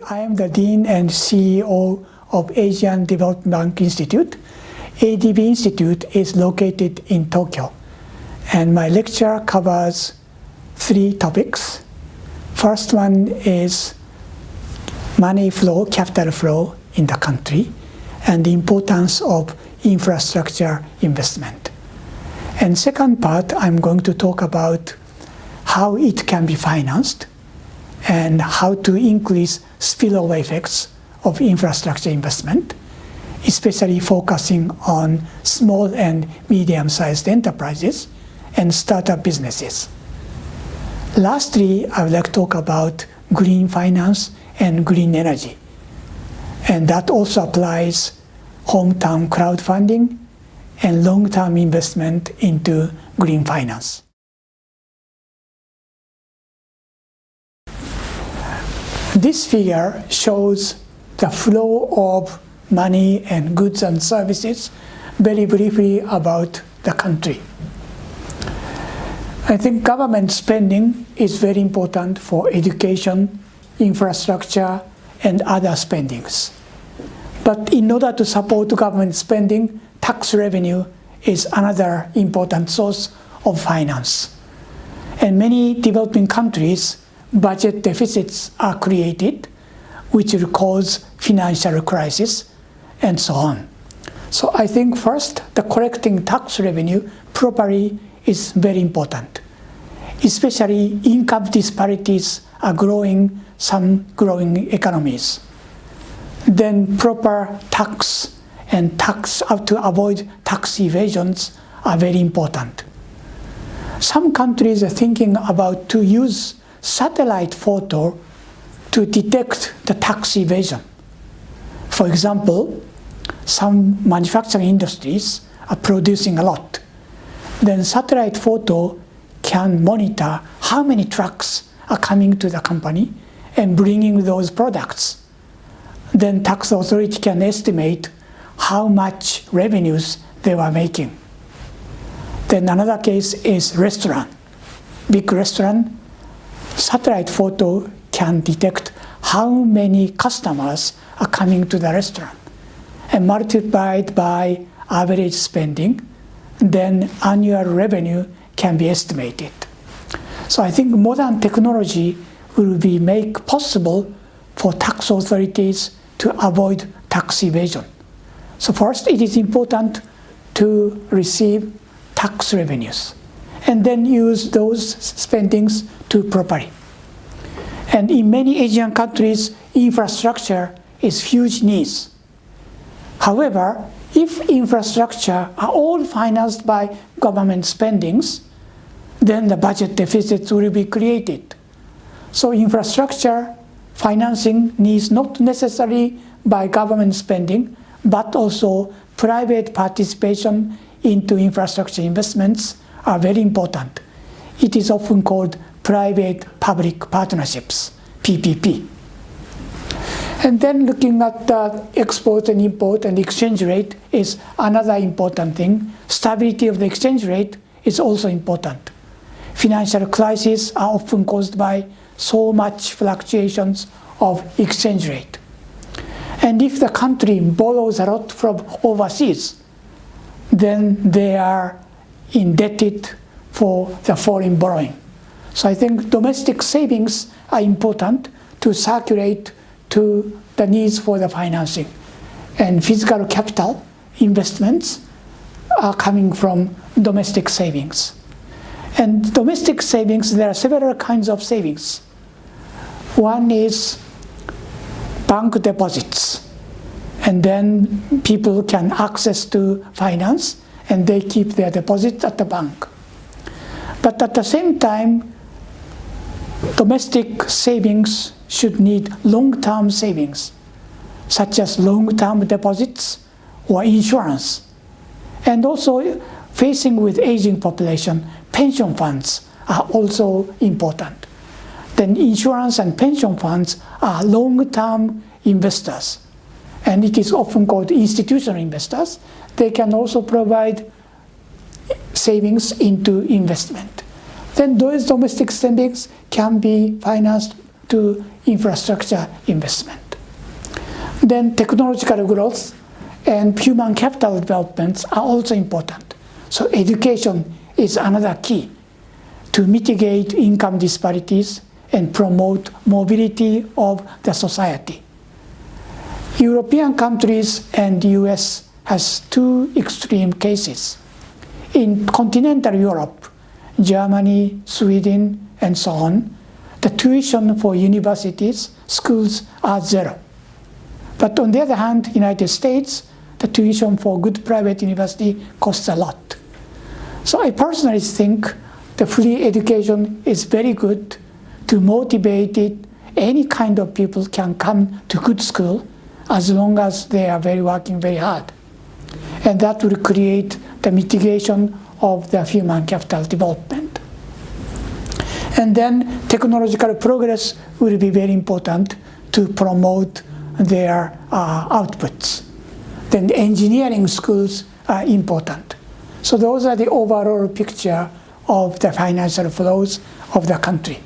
I am the Dean and CEO of Asian Development Bank Institute. ADB Institute is located in Tokyo, and my lecture covers 3 topics. First one is money flow, capital flow in the country, and the importance of infrastructure investment. And second part, I'm going to talk about how it can be financed and how to increase spillover effects of infrastructure investment, especially focusing on small and medium-sized enterprises and startup businesses. Lastly, I would like to talk about green finance and green energy. And that also applies hometown crowdfunding and long-term investment into green finance. This figure shows the flow of money and goods and services very briefly about the country. I think government spending is very important for education, infrastructure, and other spendings. But in order to support government spending, tax revenue is another important source of finance. In many developing countries, budget deficits are created, which will cause financial crisis, and so on. So I think first, the collecting tax revenue properly is very important. Especially income disparities are growing, some growing economies. Then proper tax and tax to avoid tax evasions are very important. Some countries are thinking about to use satellite photo to detect the tax evasion. For example, some manufacturing industries are producing a lot. Then satellite photo can monitor how many trucks are coming to the company and bringing those products. Then tax authority can estimate how much revenues they were making. Then another case is restaurant. Big restaurant, satellite photo can detect how many customers are coming to the restaurant and multiplied by average spending, then annual revenue can be estimated. So I think modern technology will be make possible for tax authorities to avoid tax evasion. So first, it is important to receive tax revenues and then use those spendings to properly. And in many Asian countries, infrastructure is huge needs. However, if infrastructure are all financed by government spendings, then the budget deficits will be created. So infrastructure financing needs not necessarily by government spending, but also private participation into infrastructure investments are very important. It is often called private-public partnerships, PPP. And then looking at the export and import and exchange rate is another important thing. Stability of the exchange rate is also important. Financial crises are often caused by so much fluctuations of exchange rate. And if the country borrows a lot from overseas, then they are indebted for the foreign borrowing. So I think domestic savings are important to circulate to the needs for the financing. And physical capital investments are coming from domestic savings. And domestic savings, there are several kinds of savings. One is bank deposits. And then people can access to finance and they keep their deposits at the bank. But at the same time, domestic savings should need long-term savings, such as long-term deposits or insurance. And also, facing with aging population, pension funds are also important. Then insurance and pension funds are long-term investors, and it is often called institutional investors. They can also provide savings into investment. Then those domestic savings can be financed to infrastructure investment. Then technological growth and human capital developments are also important. So education is another key to mitigate income disparities and promote mobility of the society. European countries and the US has two extreme cases. In continental Europe, Germany, Sweden, and so on, the tuition for universities, schools are zero. But on the other hand, United States, the tuition for good private university costs a lot. So I personally think the free education is very good to motivate it. Any kind of people can come to good school as long as they are working very hard. And that will create the mitigation of the human capital development. And then technological progress will be very important to promote their outputs. Then the engineering schools are important. So those are the overall picture of the financial flows of the country.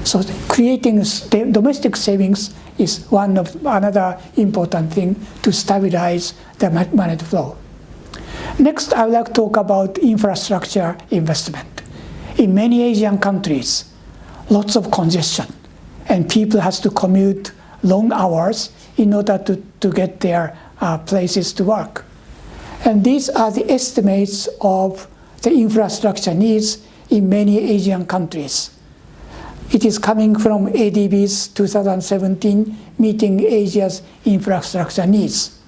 So creating domestic savings is another important thing to stabilize the money flow. Next, I would like to talk about infrastructure investment. In many Asian countries, lots of congestion, and people have to commute long hours in order to get their places to work. And these are the estimates of the infrastructure needs in many Asian countries. It is coming from ADB's 2017 Meeting Asia's Infrastructure Needs.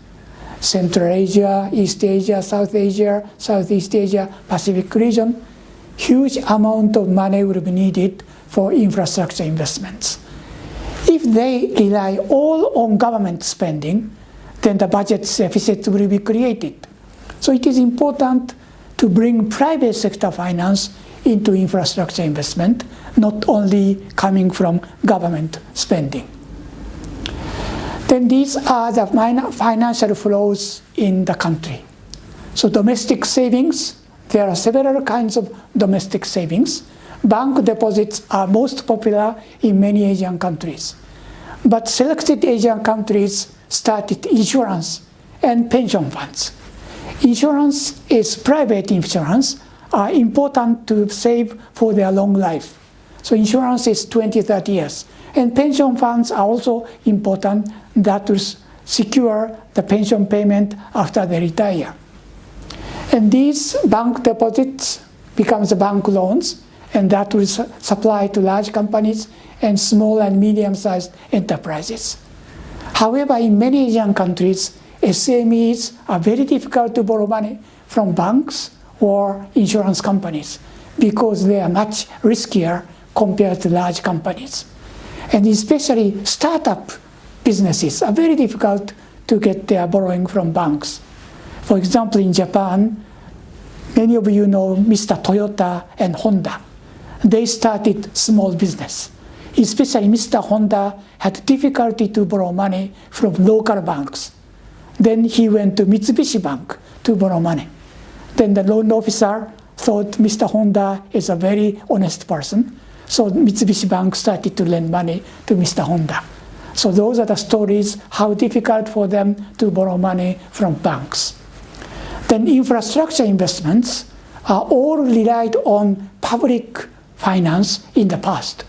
Central Asia, East Asia, South Asia, Southeast Asia, Pacific region, huge amount of money will be needed for infrastructure investments. If they rely all on government spending, then the budget deficit will be created. So it is important to bring private sector finance into infrastructure investment, not only coming from government spending. Then these are the financial flows in the country. So domestic savings, there are several kinds of domestic savings. Bank deposits are most popular in many Asian countries. But selected Asian countries started insurance and pension funds. Insurance is private insurance, are important to save for their long life. So insurance is 20, 30 years. And pension funds are also important, that will secure the pension payment after they retire. And these bank deposits becomes bank loans, and that will supply to large companies and small and medium-sized enterprises. However, in many Asian countries, SMEs are very difficult to borrow money from banks or insurance companies because they are much riskier compared to large companies. And especially startup businesses are very difficult to get their borrowing from banks. For example, in Japan, many of you know Mr. Toyota and Honda. They started small business. Especially Mr. Honda had difficulty to borrow money from local banks. Then he went to Mitsubishi Bank to borrow money. Then the loan officer thought Mr. Honda is a very honest person. So Mitsubishi Bank started to lend money to Mr. Honda. So those are the stories, how difficult for them to borrow money from banks. Then infrastructure investments are all relied on public finance in the past.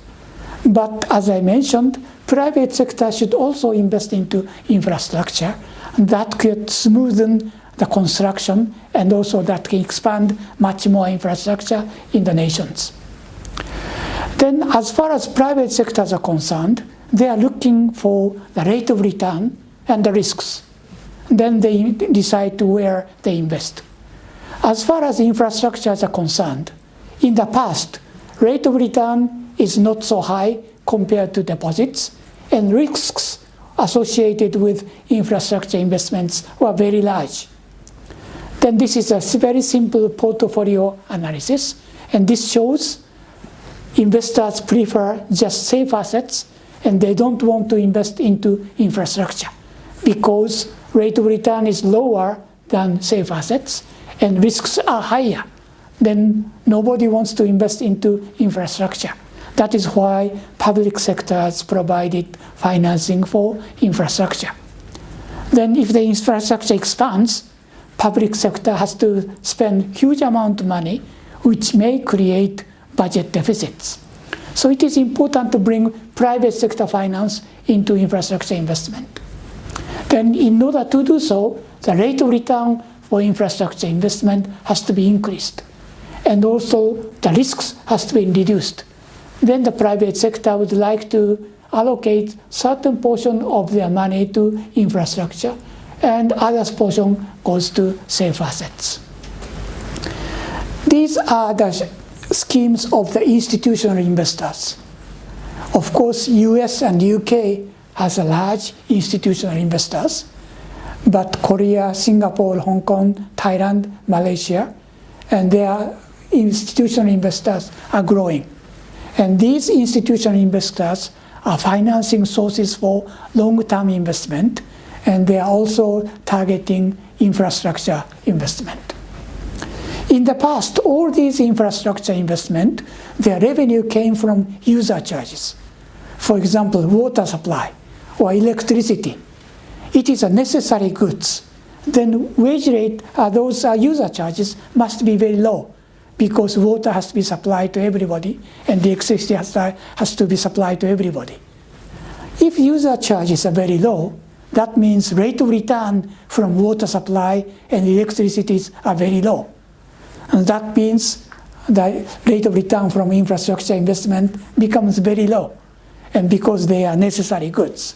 But as I mentioned, private sector should also invest into infrastructure. That could smoothen the construction, and also that can expand much more infrastructure in the nations. Then as far as private sectors are concerned, they are looking for the rate of return and the risks. Then they decide to where they invest. As far as infrastructures are concerned, in the past, rate of return is not so high compared to deposits, and risks associated with infrastructure investments were very large. Then this is a very simple portfolio analysis, and this shows investors prefer just safe assets, and they don't want to invest into infrastructure because rate of return is lower than safe assets and risks are higher. Then nobody wants to invest into infrastructure. That is why public sector has provided financing for infrastructure. Then if the infrastructure expands, public sector has to spend huge amount of money, which may create budget deficits. So it is important to bring private sector finance into infrastructure investment. Then in order to do so, the rate of return for infrastructure investment has to be increased. And also the risks has to be reduced. Then the private sector would like to allocate certain portion of their money to infrastructure, and other portion goes to safe assets. These are the schemes of the institutional investors. Of course, US and UK has a large institutional investors, but Korea, Singapore, Hong Kong, Thailand, Malaysia, and their institutional investors are growing. And these institutional investors are financing sources for long-term investment, and they are also targeting infrastructure investment. In the past, all these infrastructure investment, their revenue came from user charges. For example, water supply or electricity. It is a necessary goods. Then wage rate, those user charges must be very low, because water has to be supplied to everybody and the electricity has to be supplied to everybody. If user charges are very low, that means rate of return from water supply and electricity are very low. And that means the rate of return from infrastructure investment becomes very low, and because they are necessary goods.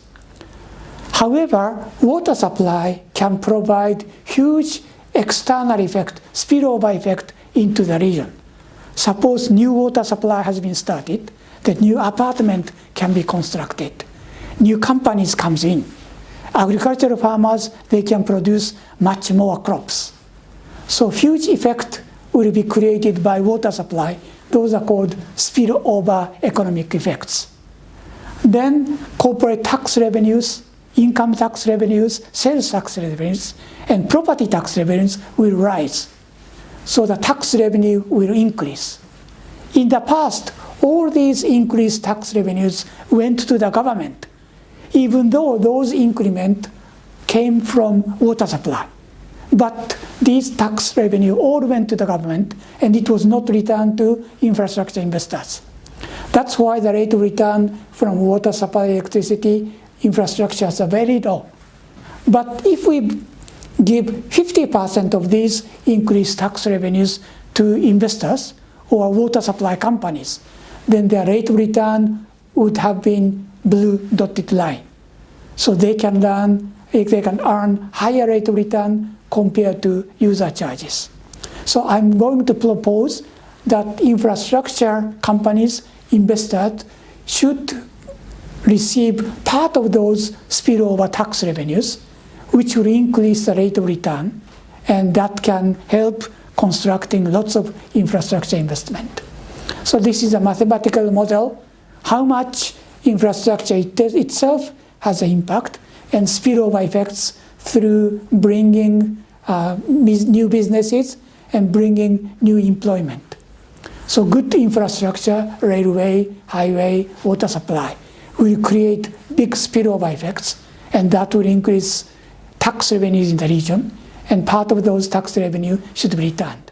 However, water supply can provide huge external effect, spillover effect into the region. Suppose new water supply has been started, the new apartment can be constructed. New companies comes in. Agricultural farmers, they can produce much more crops. So huge effect will be created by water supply. Those are called spillover economic effects. Then corporate tax revenues, income tax revenues, sales tax revenues, and property tax revenues will rise. So the tax revenue will increase. In the past, all these increased tax revenues went to the government, even though those increments came from water supply. But these tax revenue all went to the government, and it was not returned to infrastructure investors. That's why the rate of return from water supply, electricity, infrastructures are very low. But if we give 50% of these increased tax revenues to investors or water supply companies, then their rate of return would have been blue dotted line. So they can earn higher rate of return compared to user charges. So I'm going to propose that infrastructure companies, investors, should receive part of those spillover tax revenues, which will increase the rate of return, and that can help constructing lots of infrastructure investment. So this is a mathematical model, how much infrastructure itself has an impact, and spillover effects through bringing new businesses and bringing new employment. So good infrastructure, railway, highway, water supply, will create big spillover effects, and that will increase tax revenues in the region, and part of those tax revenue should be returned.